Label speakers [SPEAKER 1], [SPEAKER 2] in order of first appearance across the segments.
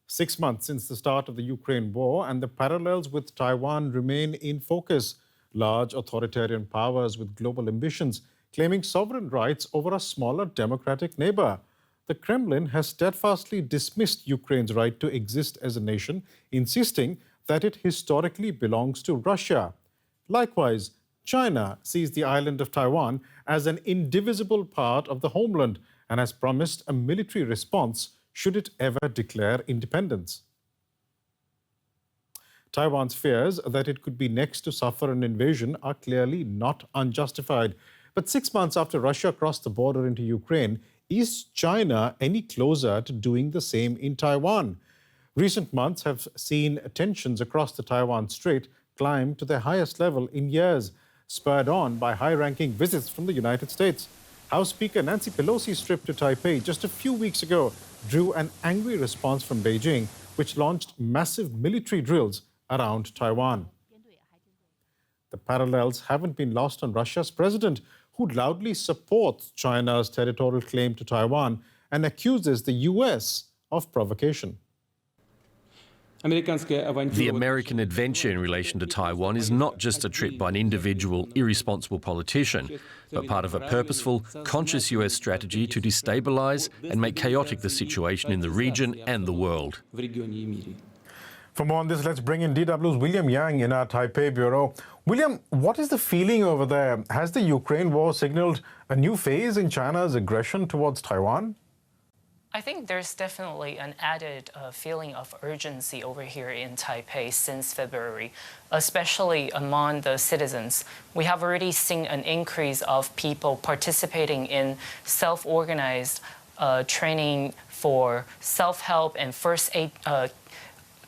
[SPEAKER 1] 6 months since the start of the Ukraine war, and the parallels with Taiwan remain in focus. Large authoritarian powers with global ambitions claiming sovereign rights over a smaller democratic neighbor. The Kremlin has steadfastly dismissed Ukraine's right to exist as a nation, insisting that it historically belongs to Russia. Likewise, China sees the island of Taiwan as an indivisible part of the homeland and has promised a military response should it ever declare independence. Taiwan's fears that it could be next to suffer an invasion are clearly not unjustified. But 6 months after Russia crossed the border into Ukraine, is China any closer to doing the same in Taiwan? Recent months have seen tensions across the Taiwan Strait climb to their highest level in years, spurred on by high-ranking visits from the United States. House Speaker Nancy Pelosi's trip to Taipei just a few weeks ago drew an angry response from Beijing, which launched massive military drills around Taiwan. The parallels haven't been lost on Russia's president, who loudly supports China's territorial claim to Taiwan and accuses the U.S. of provocation.
[SPEAKER 2] The American adventure in relation to Taiwan is not just a trip by an individual, irresponsible politician, but part of a purposeful, conscious US strategy to destabilize and make chaotic the situation in the region and the world.
[SPEAKER 1] For more on this, let's bring in DW's William Yang in our Taipei bureau. William, what is the feeling over there? Has the Ukraine war signaled a new phase in China's aggression towards Taiwan?
[SPEAKER 3] I think there's definitely an added feeling of urgency over here in Taipei since February, especially among the citizens. We have already seen an increase of people participating in self-organized training for self-help and first aid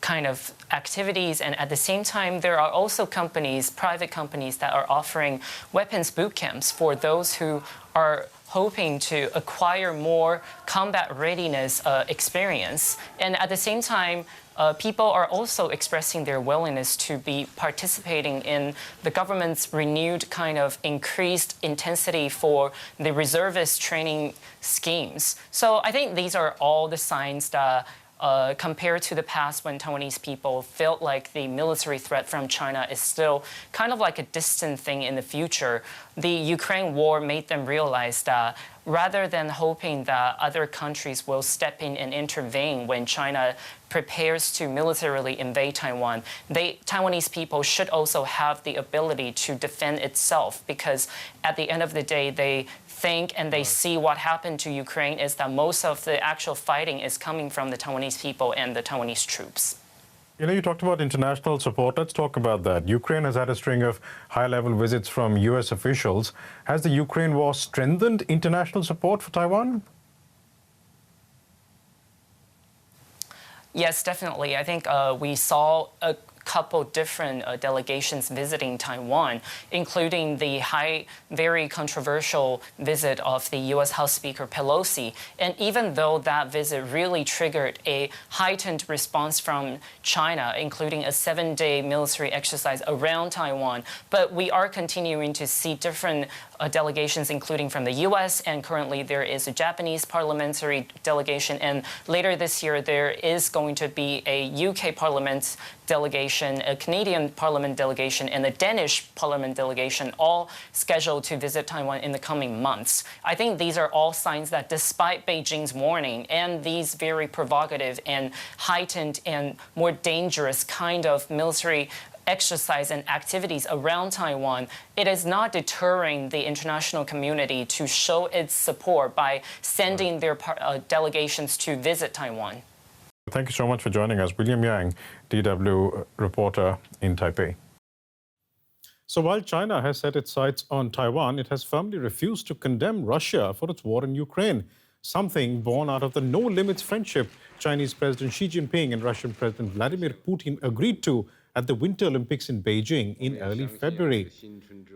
[SPEAKER 3] kind of activities, and at the same time there are also private companies that are offering weapons boot camps for those who are hoping to acquire more combat readiness experience. And at the same time, people are also expressing their willingness to be participating in the government's renewed kind of increased intensity for the reservist training schemes. So I think these are all the signs that compared to the past when Taiwanese people felt like the military threat from China is still kind of like a distant thing in the future, the Ukraine war made them realize that rather than hoping that other countries will step in and intervene when China prepares to militarily invade Taiwan, Taiwanese people should also have the ability to defend itself, because at the end of the day, they think and they see what happened to Ukraine is that most of the actual fighting is coming from the Taiwanese people and the Taiwanese troops.
[SPEAKER 1] You know, you talked about international support. Let's talk about that. Ukraine has had a string of high-level visits from U.S. officials. Has the Ukraine war strengthened international support for Taiwan?
[SPEAKER 3] Yes, definitely. I think we saw a couple different delegations visiting Taiwan, including the very controversial visit of the U.S. House Speaker Pelosi. And even though that visit really triggered a heightened response from China, including a 7-day military exercise around Taiwan, but we are continuing to see different delegations, including from the U.S., and currently there is a Japanese parliamentary delegation, and later this year there is going to be a UK Parliament delegation, a Canadian Parliament delegation, and a Danish Parliament delegation, all scheduled to visit Taiwan in the coming months. I think these are all signs that despite Beijing's warning and these very provocative and heightened and more dangerous kind of military exercise and activities around Taiwan, it is not deterring the international community to show its support by sending their delegations to visit Taiwan.
[SPEAKER 1] Thank you so much for joining us. William Yang, DW reporter in Taipei. So while China has set its sights on Taiwan, it has firmly refused to condemn Russia for its war in Ukraine, something born out of the no-limits friendship Chinese President Xi Jinping and Russian President Vladimir Putin agreed to at the Winter Olympics in Beijing in early February.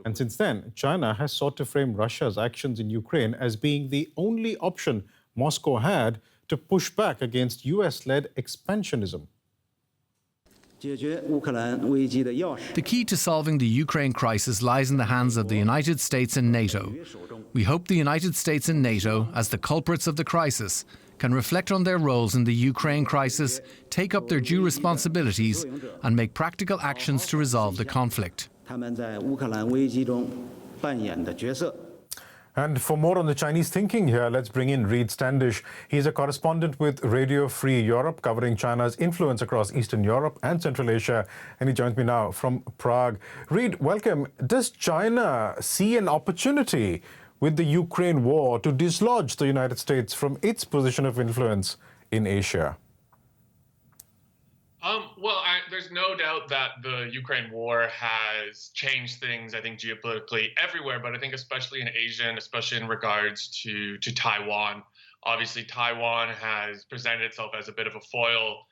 [SPEAKER 1] And since then, China has sought to frame Russia's actions in Ukraine as being the only option Moscow had to push back against US-led expansionism.
[SPEAKER 4] The key to solving the Ukraine crisis lies in the hands of the United States and NATO. We hope the United States and NATO, as the culprits of the crisis, can reflect on their roles in the Ukraine crisis, take up their due responsibilities, and make practical actions to resolve the conflict.
[SPEAKER 1] And for more on the Chinese thinking here, let's bring in Reed Standish. He's a correspondent with Radio Free Europe, covering China's influence across Eastern Europe and Central Asia. And he joins me now from Prague. Reed, welcome. Does China see an opportunity with the Ukraine war to dislodge the United States from its position of influence in Asia?
[SPEAKER 5] There's no doubt that the Ukraine war has changed things, I think, geopolitically everywhere, but I think especially in Asia and especially in regards to Taiwan. Obviously, Taiwan has presented itself as a bit of a foil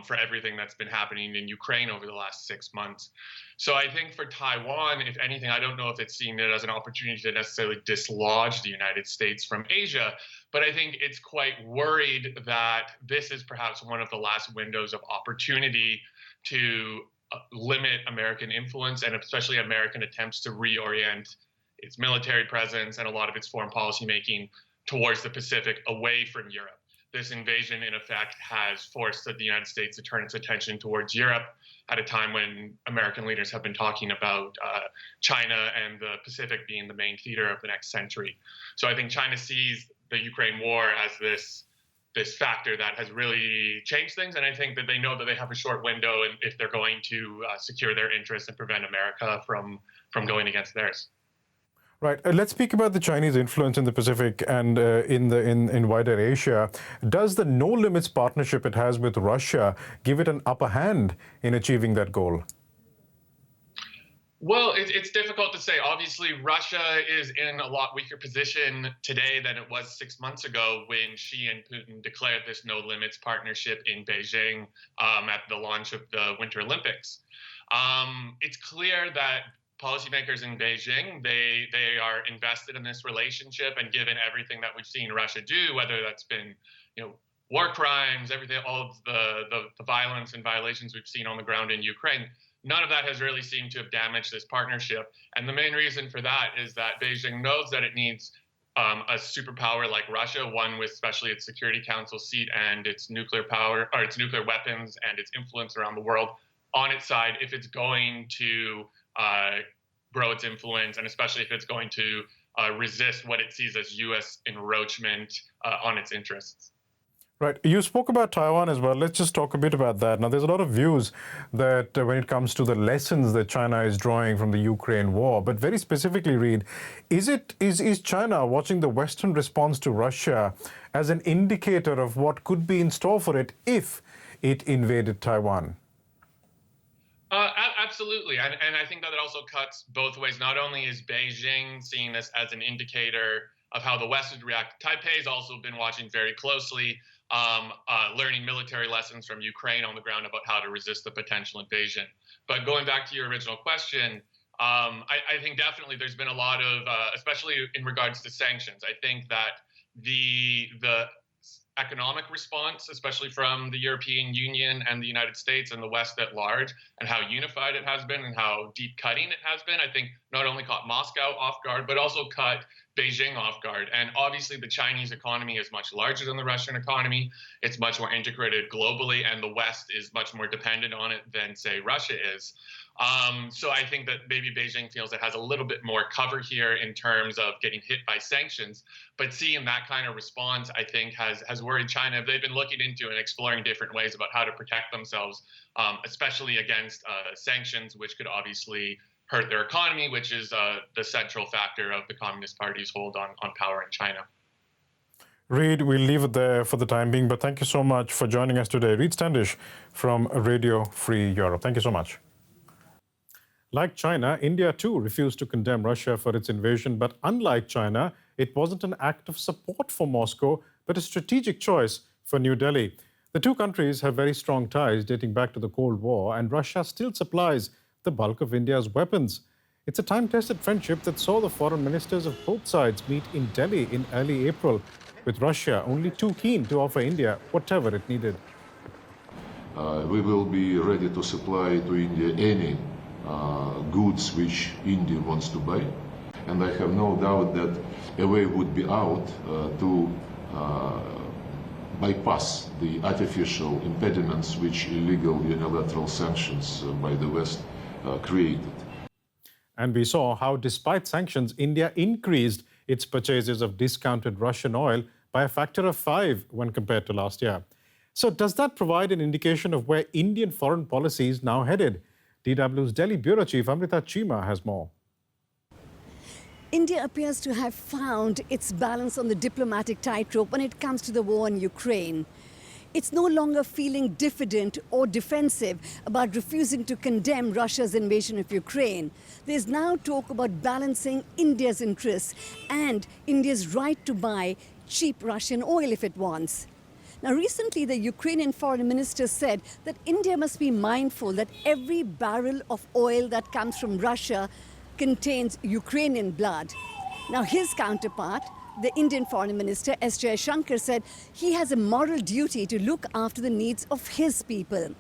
[SPEAKER 5] for everything that's been happening in Ukraine over the last 6 months. So I think for Taiwan, if anything, I don't know if it's seen it as an opportunity to necessarily dislodge the United States from Asia, but I think it's quite worried that this is perhaps one of the last windows of opportunity to limit American influence and especially American attempts to reorient its military presence and a lot of its foreign policy making towards the Pacific, away from Europe. This invasion, in effect, has forced the United States to turn its attention towards Europe at a time when American leaders have been talking about China and the Pacific being the main theater of the next century. So I think China sees the Ukraine war as this factor that has really changed things. And I think that they know that they have a short window and if they're going to secure their interests and prevent America from going against theirs.
[SPEAKER 1] Right. Let's speak about the Chinese influence in the Pacific and in wider Asia. Does the no limits partnership it has with Russia give it an upper hand in achieving that goal?
[SPEAKER 5] Well, it's difficult to say. Obviously, Russia is in a lot weaker position today than it was 6 months ago when Xi and Putin declared this no limits partnership in Beijing at the launch of the Winter Olympics. It's clear that policymakers in Beijing, they are invested in this relationship, and given everything that we've seen Russia do, whether that's been, war crimes, everything, all of the violence and violations we've seen on the ground in Ukraine, none of that has really seemed to have damaged this partnership. And the main reason for that is that Beijing knows that it needs a superpower like Russia, one with especially its Security Council seat and its nuclear power, or its nuclear weapons and its influence around the world on its side, if it's going to grow its influence, and especially if it's going to resist what it sees as U.S. encroachment on its interests.
[SPEAKER 1] Right. You spoke about Taiwan as well. Let's just talk a bit about that. Now, there's a lot of views that when it comes to the lessons that China is drawing from the Ukraine war, but very specifically, Reed, is China watching the Western response to Russia as an indicator of what could be in store for it if it invaded Taiwan?
[SPEAKER 5] Absolutely. And I think that it also cuts both ways. Not only is Beijing seeing this as an indicator of how the West would react, Taipei's also been watching very closely, learning military lessons from Ukraine on the ground about how to resist the potential invasion. But going back to your original question, I think definitely there's been a lot of, especially in regards to sanctions, I think that the economic response, especially from the European Union and the United States and the West at large, and how unified it has been and how deep cutting it has been, I think not only caught Moscow off guard, but also caught Beijing off guard. And obviously the Chinese economy is much larger than the Russian economy. It's much more integrated globally, and the West is much more dependent on it than, say, Russia is. So I think that maybe Beijing feels it has a little bit more cover here in terms of getting hit by sanctions. But seeing that kind of response, I think, has worried China. They've been looking into and exploring different ways about how to protect themselves, especially against sanctions, which could obviously hurt their economy, which is the central factor of the Communist Party's hold on power in China.
[SPEAKER 1] Reed, we'll leave it there for the time being, but thank you so much for joining us today. Reed Standish from Radio Free Europe. Thank you so much. Like China, India too refused to condemn Russia for its invasion, but unlike China, it wasn't an act of support for Moscow, but a strategic choice for New Delhi. The two countries have very strong ties dating back to the Cold War, and Russia still supplies the bulk of India's weapons. It's a time-tested friendship that saw the foreign ministers of both sides meet in Delhi in early April, with Russia only too keen to offer India whatever it needed.
[SPEAKER 6] We will be ready to supply to India any goods which India wants to buy, and I have no doubt that a way would be out to bypass the artificial impediments which illegal unilateral sanctions by the West created.
[SPEAKER 1] And we saw how, despite sanctions, India increased its purchases of discounted Russian oil by a factor of 5 when compared to last year. So does that provide an indication of where Indian foreign policy is now headed? DW's Delhi Bureau Chief Amrita Chima has more.
[SPEAKER 7] India appears to have found its balance on the diplomatic tightrope when it comes to the war in Ukraine. It's no longer feeling diffident or defensive about refusing to condemn Russia's invasion of Ukraine. There's now talk about balancing India's interests and India's right to buy cheap Russian oil if it wants. Now, recently, the Ukrainian foreign minister said that India must be mindful that every barrel of oil that comes from Russia contains Ukrainian blood. Now, his counterpart, the Indian Foreign Minister, S. Jaishankar, said he has a moral duty to look after the needs of his people.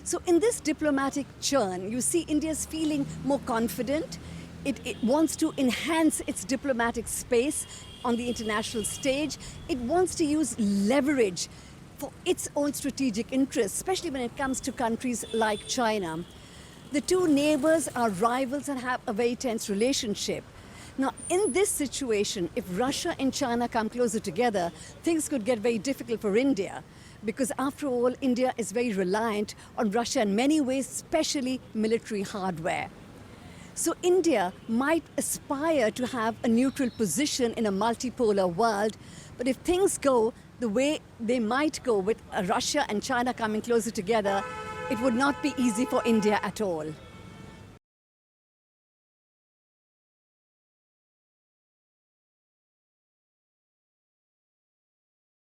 [SPEAKER 7] So in this diplomatic churn, you see India's feeling more confident. It wants to enhance its diplomatic space on the international stage. It wants to use leverage for its own strategic interests, especially when it comes to countries like China. The two neighbors are rivals and have a very tense relationship. Now, in this situation, if Russia and China come closer together, things could get very difficult for India. Because after all, India is very reliant on Russia in many ways, especially military hardware. So India might aspire to have a neutral position in a multipolar world, but if things go the way they might go with Russia and China coming closer together, it would not be easy for India at all.